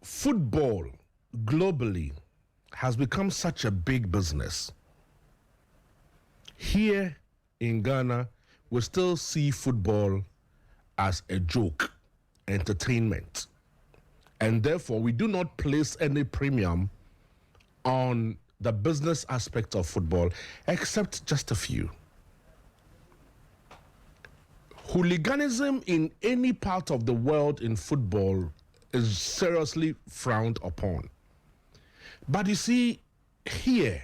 Football globally has become such a big business. Here in Ghana, we still see football as a joke, entertainment. And therefore, we do not place any premium on the business aspect of football, except just a few. Hooliganism in any part of the world in football is seriously frowned upon. But you see, here,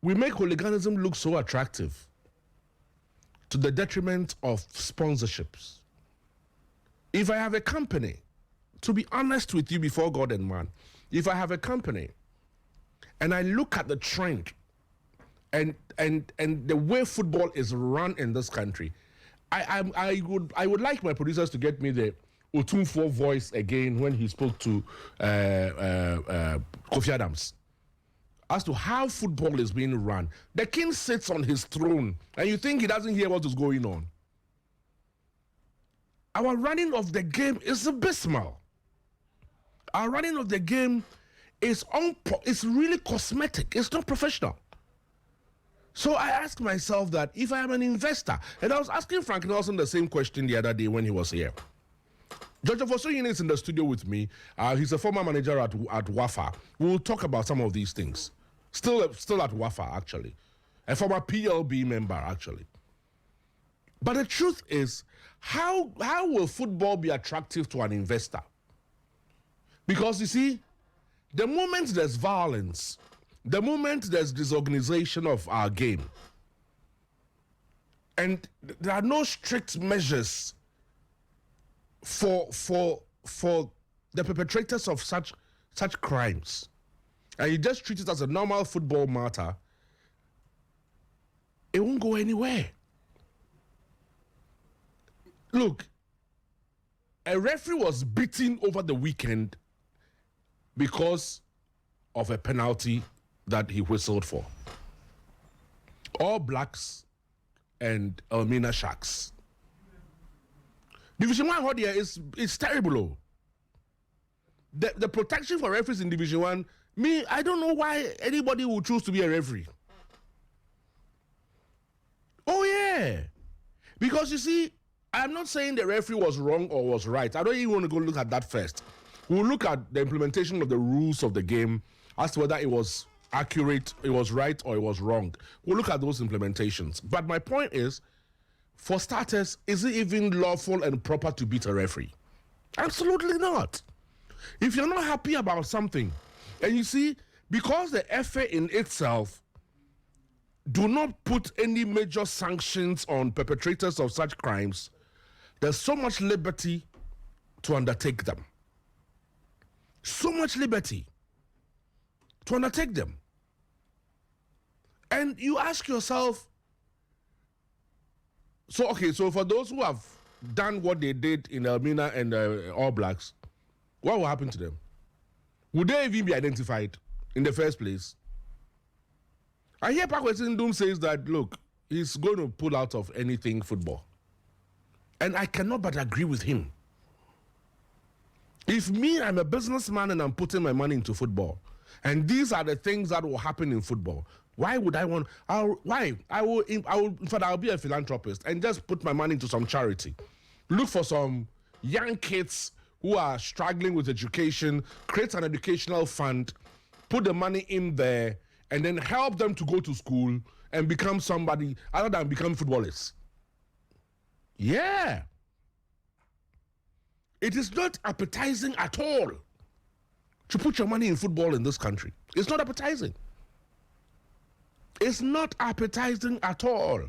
we make hooliganism look so attractive to the detriment of sponsorships. If I have a company, to be honest with you before God and man, if I have a company and I look at the trend and the way football is run in this country, I would like my producers to get me the Otunfo voice again when he spoke to Kofi Adams as to how football is being run. The king sits on his throne and you think he doesn't hear what is going on. Our running of the game is abysmal. Our running of the game is really cosmetic. It's not professional. So I ask myself that if I am an investor, and I was asking Frank Nelson the same question the other day when he was here. George Fosoyin is in the studio with me. He's a former manager at Wafa. We'll talk about some of these things. Still at Wafa, actually. A former PLB member, actually. But the truth is, how will football be attractive to an investor? Because you see, the moment there's violence, the moment there's disorganization of our game, and there are no strict measures for the perpetrators of such crimes, and you just treat it as a normal football matter, it won't go anywhere. Look, a referee was beaten over the weekend because of a penalty that he whistled for. All Blacks and Elmina Sharks. Division 1 here is terrible. Oh. The protection for referees in Division 1, I don't know why anybody would choose to be a referee. Oh yeah. Because you see, I'm not saying the referee was wrong or was right. I don't even want to go look at that first. We'll look at the implementation of the rules of the game as to whether it was accurate, it was right, or it was wrong. We'll look at those implementations. But my point is, for starters, is it even lawful and proper to beat a referee? Absolutely not. If you're not happy about something, and you see, because the FA in itself do not put any major sanctions on perpetrators of such crimes, there's so much liberty to undertake them. So much liberty to undertake them. And you ask yourself, so for those who have done what they did in Elmina and All Blacks, what will happen to them? Would they even be identified in the first place? I hear Pakwesi Ndum says that, look, he's going to pull out of anything football. And I cannot but agree with him. If I'm a businessman and I'm putting my money into football, and these are the things that will happen in football, why would I want? I'll be a philanthropist and just put my money into some charity. Look for some young kids who are struggling with education, create an educational fund, put the money in there, and then help them to go to school and become somebody other than become footballers. Yeah. It is not appetizing at all to put your money in football in this country. It's not appetizing. It's not appetizing at all.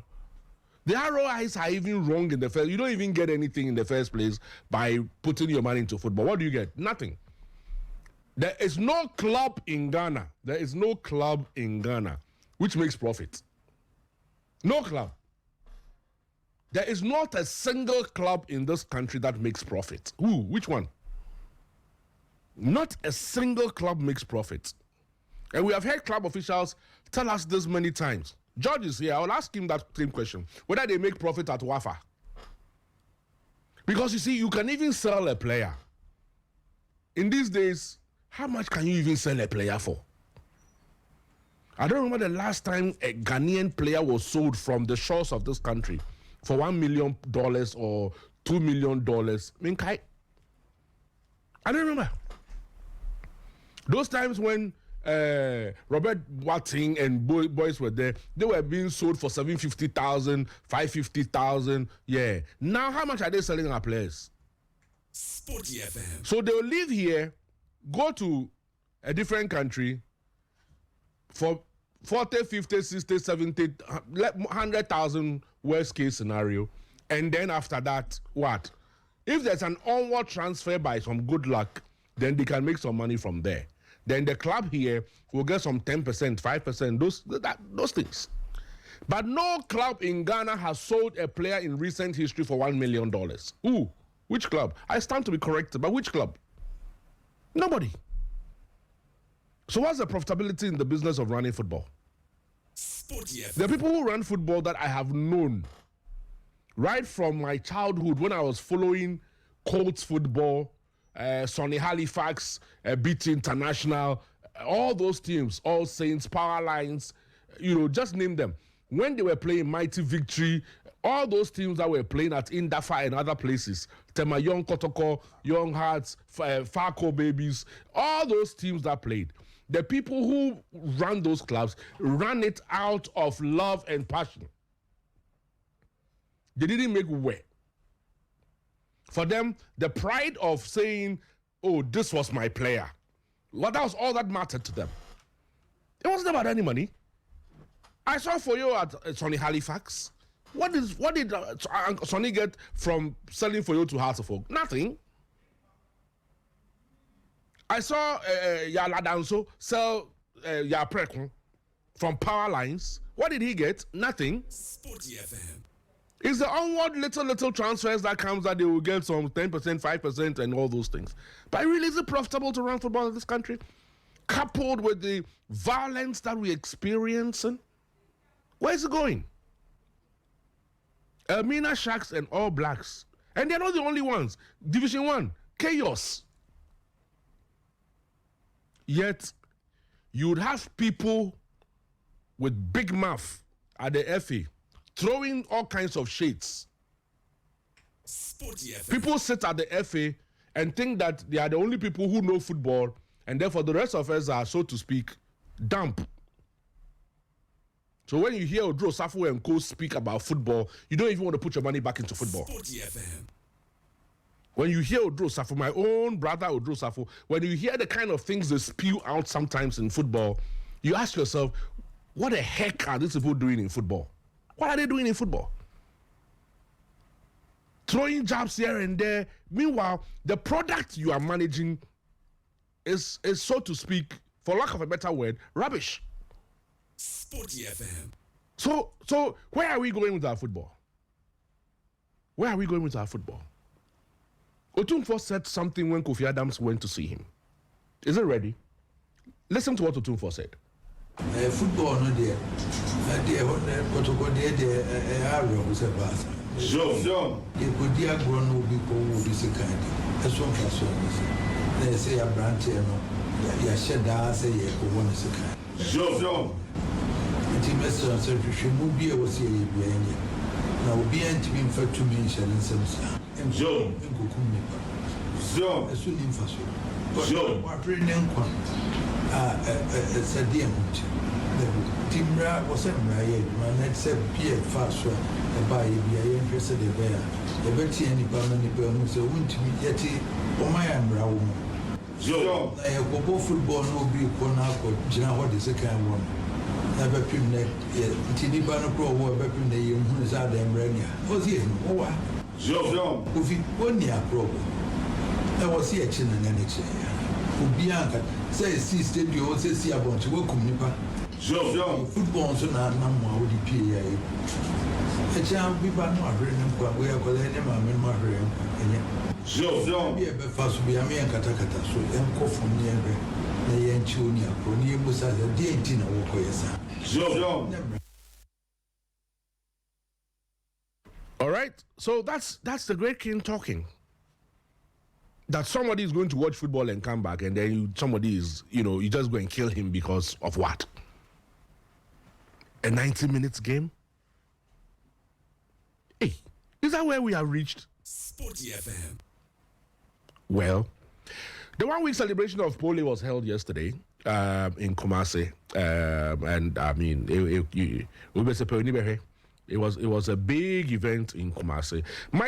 The ROIs are even wrong in the first. You don't even get anything in the first place by putting your money into football. What do you get? Nothing. There is no club in Ghana. There is no club in Ghana which makes profit. No club. There is not a single club in this country that makes profit. Who? Which one? Not a single club makes profit. And we have heard club officials tell us this many times. George is here. I will ask him that same question. Whether they make profit at Wafa. Because you see, you can even sell a player. In these days, how much can you even sell a player for? I don't remember the last time a Ghanaian player was sold from the shores of this country for $1 million or $2 million. I don't remember. Those times when Robert Watting and boys were there, they were being sold for $750,000, $550,000. Yeah. Now, how much are they selling our players? SportyFM. So they'll live here, go to a different country for 40, 50, 60, 70, 100,000 worst case scenario. And then after that, what? If there's an onward transfer by some good luck, then they can make some money from there. Then the club here will get some 10%, 5%, those things. But no club in Ghana has sold a player in recent history for $1 million. Who? Which club? I stand to be corrected, but which club? Nobody. So what's the profitability in the business of running football? SportyFM. The people who run football that I have known right from my childhood when I was following Colts football, Sonny Halifax, BT International, all those teams, All Saints, Power Lines, just name them. When they were playing Mighty Victory, all those teams that were playing at Indafa and other places, Tema Young Kotoko, Young Hearts, Farco Babies, all those teams that played, the people who ran those clubs ran it out of love and passion. They didn't make way. For them, the pride of saying, oh, this was my player, that was all that mattered to them. It wasn't about any money. I saw for you at Sonny Halifax. What did Sonny get from selling for you to Hearts of Oak? Nothing. I saw Yaladanso sell Yaprekon from Power Lines. What did he get? Nothing. SportyFM. It's the onward little transfers that comes that they will get some 10%, 5% and all those things. But really, is it profitable to run football in this country? Coupled with the violence that we experience, where is it going? Elmina Sharks and All Blacks. And they're not the only ones. Division 1, chaos. Yet, you would have people with big mouth at the FA throwing all kinds of shades. SportyFM. People sit at the FA and think that they are the only people who know football, and therefore the rest of us are, so to speak, dumb. So when you hear Odro Safo and co speak about football, you don't even want to put your money back into football. SportyFM. When you hear Odro Safo, my own brother Odro Safo, when you hear the kind of things they spew out sometimes in football, you ask yourself, what the heck are these people doing in football? What are they doing in football? Throwing jabs here and there. Meanwhile, the product you are managing is so to speak, for lack of a better word, rubbish. SportyFM. So where are we going with our football? Where are we going with our football? Otumfo said something when Kofi Adams went to see him. Is it ready? Listen to what Otumfo said. Football no there. Protocol there was a bath. Sure. They could dear grown will be kind. That's one for they say a branch, ya shed say one is a kind. Sure. Mr. Secretary Mubia was here behind you. Now, be to be for 2 minutes and some sound. And Joe. As soon as you Joe. what bring them one. It's a dear Timra was a married man that said, Pierre fast and by be interested in there. The Betty and the permanent person so won't be yet on my umbrella. Joe. I have both football no be one up or Jina what is a kind of one. Never pin that yet. Tinibano Pro were bepping the young who is out there in Brenia. Was he? Oh, what? Joe. If it one year problem. That was here chin and next year. Bianca says, see, studio, says, see about to work on Nipa. Joe. Football, so now, no would be PA. A child be by not bringing what we are calling him, I'm in my room. Joe. Be a fast be a man katakata, so then call from near the young junior, for near Musa, the dear dinner walk yes. Joe. All right. right. So that's the great king talking. That somebody is going to watch football and come back, and then somebody is, you just go and kill him because of what? A 90 minutes game? Hey, is that where we have reached? SportyFM. Well, the 1 week celebration of Pole was held yesterday in Kumasi, and I mean, it was a big event in Kumasi.